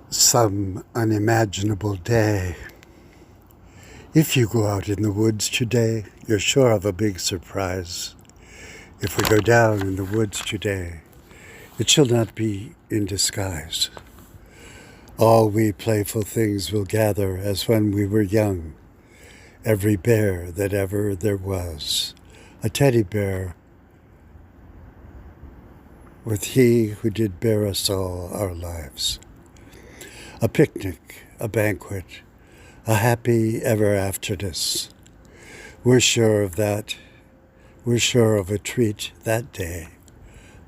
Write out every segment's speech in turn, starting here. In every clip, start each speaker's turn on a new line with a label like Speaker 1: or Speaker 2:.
Speaker 1: Some unimaginable day. If you go out in the woods today, you're sure of a big surprise. If we go down in the woods today, it shall not be in disguise. All we playful things will gather as when we were young. Every bear that ever there was, a teddy bear with he who did bear us all our lives. A picnic, a banquet, a happy ever afterness. We're sure of that. We're sure of a treat that day.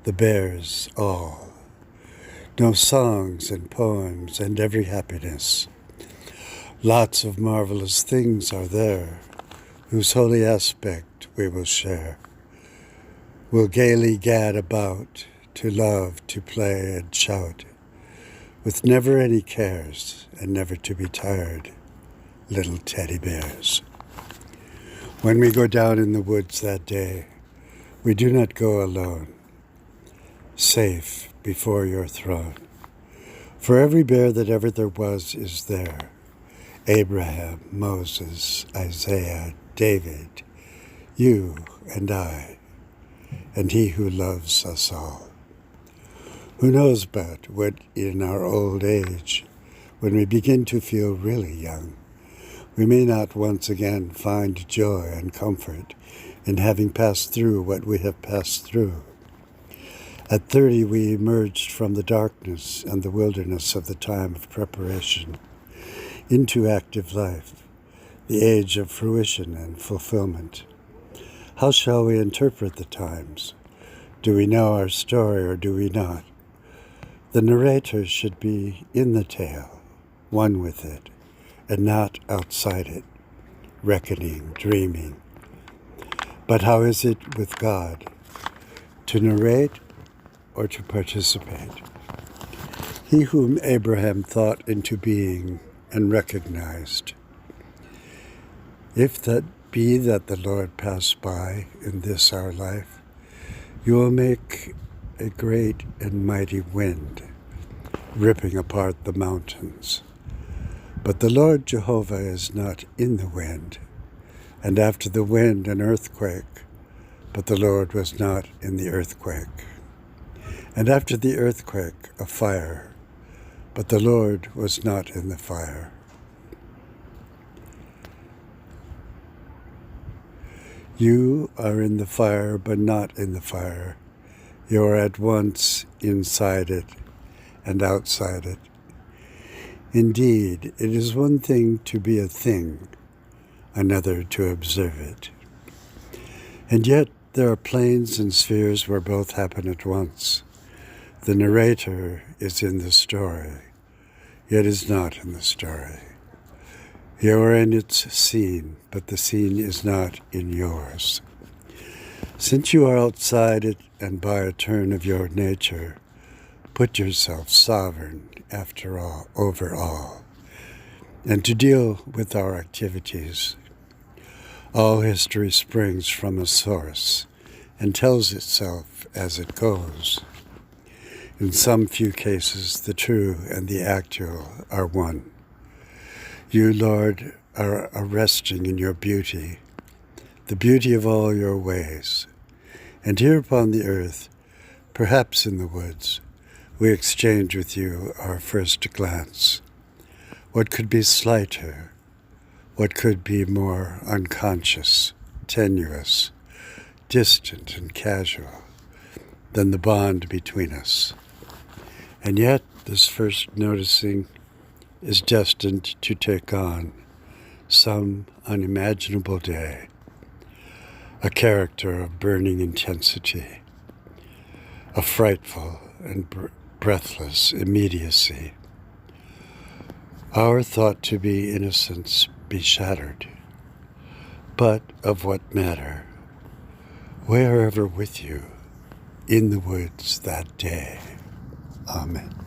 Speaker 1: The bears all. No songs and poems and every happiness. Lots of marvelous things are there, whose holy aspect we will share. We'll gaily gad about, to love, to play and shout, with never any cares and never to be tired, little teddy bears. When we go down in the woods that day, we do not go alone, safe before your throne. For every bear that ever there was is there. Abraham, Moses, Isaiah, David, you and I, and he who loves us all. Who knows but what in our old age, when we begin to feel really young, we may not once again find joy and comfort in having passed through what we have passed through. At 30, we emerged from the darkness and the wilderness of the time of preparation into active life, the age of fruition and fulfillment. How shall we interpret the times? Do we know our story or do we not? The narrator should be in the tale, one with it, and not outside it, reckoning, dreaming. But how is it with God? To narrate or to participate? He whom Abraham thought into being and recognized. If that be that the Lord pass by in this our life, you will make a great and mighty wind, ripping apart the mountains. But the Lord Jehovah is not in the wind, and after the wind an earthquake, but the Lord was not in the earthquake. And after the earthquake a fire, but the Lord was not in the fire. You are in the fire, but not in the fire. You are at once inside it and outside it. Indeed, it is one thing to be a thing, another to observe it. And yet there are planes and spheres where both happen at once. The narrator is in the story, yet is not in the story. You are in its scene, but the scene is not in yours. Since you are outside it and by a turn of your nature, put yourself sovereign after all, over all, and to deal with our activities. All history springs from a source and tells itself as it goes. In some few cases, the true and the actual are one. You, Lord, are resting in your beauty, the beauty of all your ways. And here upon the earth, perhaps in the woods, we exchange with you our first glance. What could be slighter? What could be more unconscious, tenuous, distant and casual than the bond between us? And yet this first noticing is destined to take on some unimaginable day, a character of burning intensity, a frightful and breathless immediacy. Our thought to be innocence be shattered, but of what matter? Wherever with you, in the woods that day. Amen.